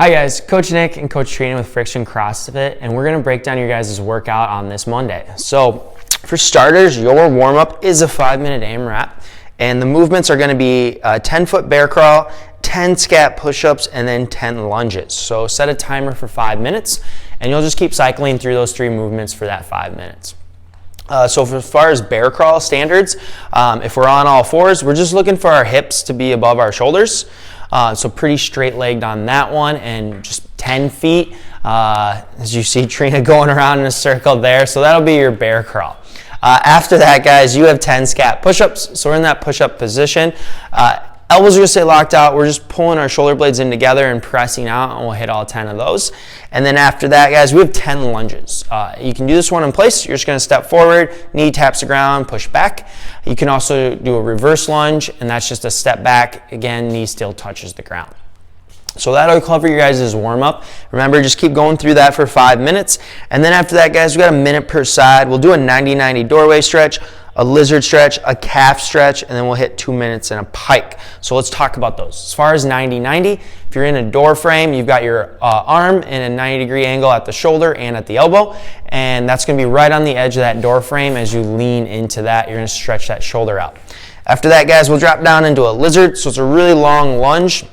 Hi guys, Coach Nick and Coach Trina with Friction CrossFit, and we're gonna break down your guys' workout on this Monday. So for starters, your warm-up is a 5-minute AMRAP, and the movements are gonna be a 10-foot bear crawl, 10 scat push-ups, and then 10 lunges. So set a timer for 5 minutes, and you'll just keep cycling through those 3 movements for that 5 minutes. So as far as bear crawl standards, if we're on all fours, we're just looking for our hips to be above our shoulders. So pretty straight legged on that one, and just 10 feet, as you see Trina going around in a circle there. So that'll be your bear crawl. After that, guys, you have 10 scat push-ups. So we're in that push-up position. Elbows are gonna stay locked out. We're just pulling our shoulder blades in together and pressing out, and we'll hit all 10 of those. And then after that, guys, we have 10 lunges. You can do this one in place. You're just gonna step forward, knee taps the ground, push back. You can also do a reverse lunge, and that's just a step back. Again, knee still touches the ground. So that'll cover your guys' warm-up. Remember, just keep going through that for 5 minutes. And then after that, guys, we got a minute per side. We'll do a 90-90 doorway stretch, a lizard stretch, a calf stretch, and then we'll hit 2 minutes in a pike. So let's talk about those. As far as 90-90, if you're in a door frame, you've got your arm in a 90-degree angle at the shoulder and at the elbow, and that's gonna be right on the edge of that door frame. As you lean into that, you're gonna stretch that shoulder out. After that, guys, we'll drop down into a lizard. So it's a really long lunge.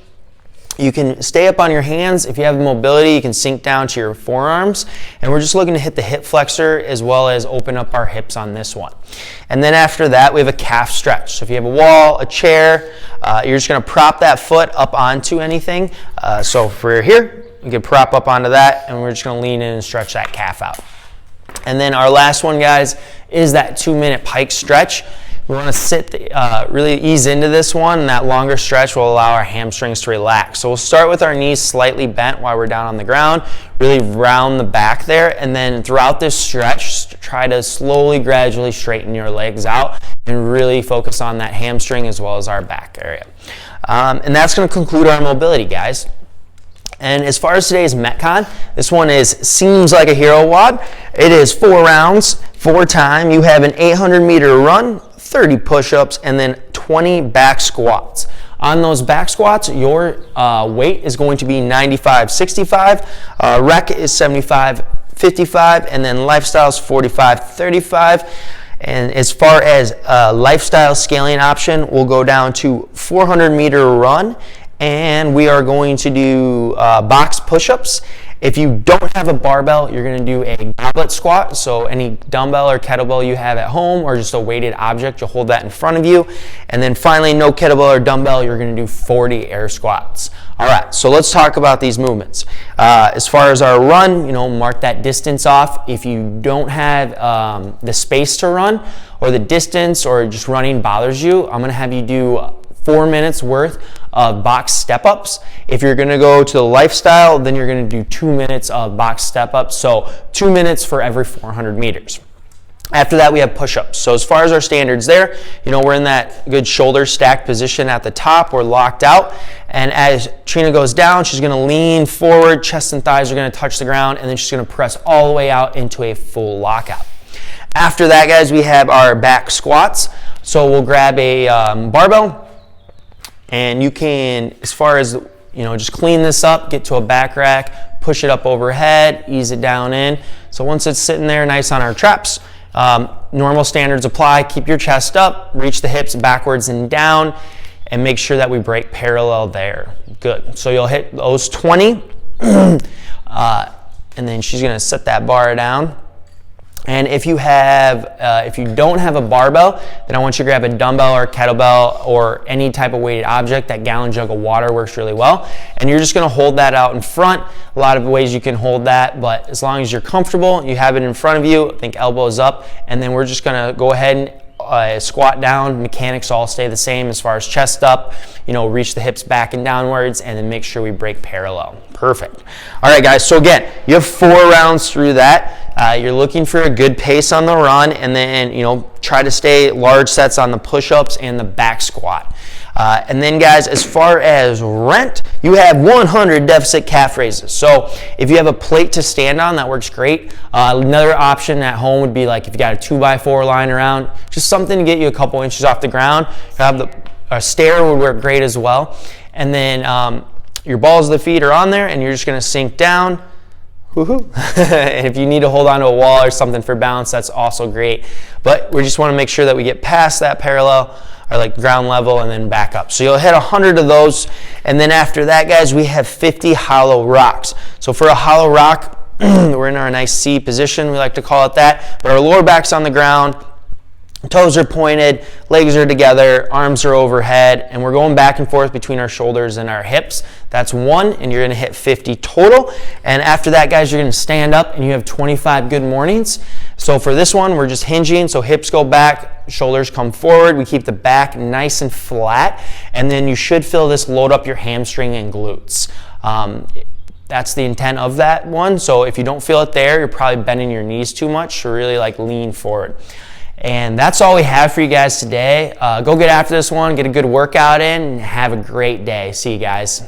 You can stay up on your hands. If you have mobility, you can sink down to your forearms. And we're just looking to hit the hip flexor as well as open up our hips on this one. And then after that, we have a calf stretch. So if you have a wall, a chair, you're just gonna prop that foot up onto anything. So if we're here, you can prop up onto that, and we're just gonna lean in and stretch that calf out. And then our last one, guys, is that 2-minute pike stretch. We want to sit, really ease into this one, and that longer stretch will allow our hamstrings to relax. So we'll start with our knees slightly bent while we're down on the ground, really round the back there, and then throughout this stretch, try to slowly, gradually straighten your legs out and really focus on that hamstring as well as our back area. And that's going to conclude our mobility, guys. And as far as today's Metcon, this one seems like a hero WOD. It is 4 rounds, 4 time. You have an 800-meter run, 30 push-ups, and then 20 back squats. On those back squats, your weight is going to be 95-65, rec is 75-55, and then lifestyle is 45-35. And as far as lifestyle scaling option, we'll go down to 400-meter run, and we are going to do box push-ups. If you don't have a barbell, you're gonna do a goblet squat. So any dumbbell or kettlebell you have at home, or just a weighted object, you'll hold that in front of you. And then finally, no kettlebell or dumbbell, you're gonna do 40 air squats. All right, so let's talk about these movements. As far as our run, mark that distance off. If you don't have the space to run, or the distance, or just running bothers you, I'm gonna have you do 4 minutes worth of box step-ups. If you're gonna go to the lifestyle, then you're gonna do 2 minutes of box step-ups. So 2 minutes for every 400 meters. After that, we have push-ups. So as far as our standards there, we're in that good shoulder stacked position at the top. We're locked out. And as Trina goes down, she's gonna lean forward, chest and thighs are gonna touch the ground, and then she's gonna press all the way out into a full lockout. After that, guys, we have our back squats. So we'll grab a barbell, and you can, as far as, just clean this up, get to a back rack, push it up overhead, ease it down in. So once it's sitting there nice on our traps, normal standards apply. Keep your chest up, reach the hips backwards and down, and make sure that we break parallel there. Good. So you'll hit those 20, and then she's gonna set that bar down. And if you don't have a barbell, then I want you to grab a dumbbell or kettlebell or any type of weighted object. That gallon jug of water works really well. And you're just gonna hold that out in front. A lot of ways you can hold that, but as long as you're comfortable, you have it in front of you, I think elbows up, and then we're just gonna go ahead and squat down. Mechanics all stay the same as far as chest up, reach the hips back and downwards, and then make sure we break parallel. Perfect. All right, guys, so again, you have 4 rounds through that. You're looking for a good pace on the run, and then, try to stay large sets on the push-ups and the back squat. And then, guys, as far as rent, you have 100 deficit calf raises. So if you have a plate to stand on, that works great. Another option at home would be like if you got a 2x4 lying around, just something to get you a couple inches off the ground. A stair would work great as well. And then your balls of the feet are on there, and you're just gonna sink down. Woohoo. And if you need to hold onto a wall or something for balance, that's also great. But we just wanna make sure that we get past that parallel, or like ground level, and then back up. So you'll hit 100 of those, and then after that, guys, we have 50 hollow rocks. So for a hollow rock, we're in our nice C position, we like to call it that, but our lower back's on the ground, toes are pointed, legs are together, arms are overhead, and we're going back and forth between our shoulders and our hips. That's 1, and you're gonna hit 50 total. And after that, guys, you're gonna stand up, and you have 25 good mornings. So for this one, we're just hinging, so hips go back, shoulders come forward, we keep the back nice and flat, and then you should feel this load up your hamstring and glutes. That's the intent of that one. So if you don't feel it there, you're probably bending your knees too much, so really like lean forward. And that's all we have for you guys today. Go get after this one, get a good workout in, and have a great day. See you guys.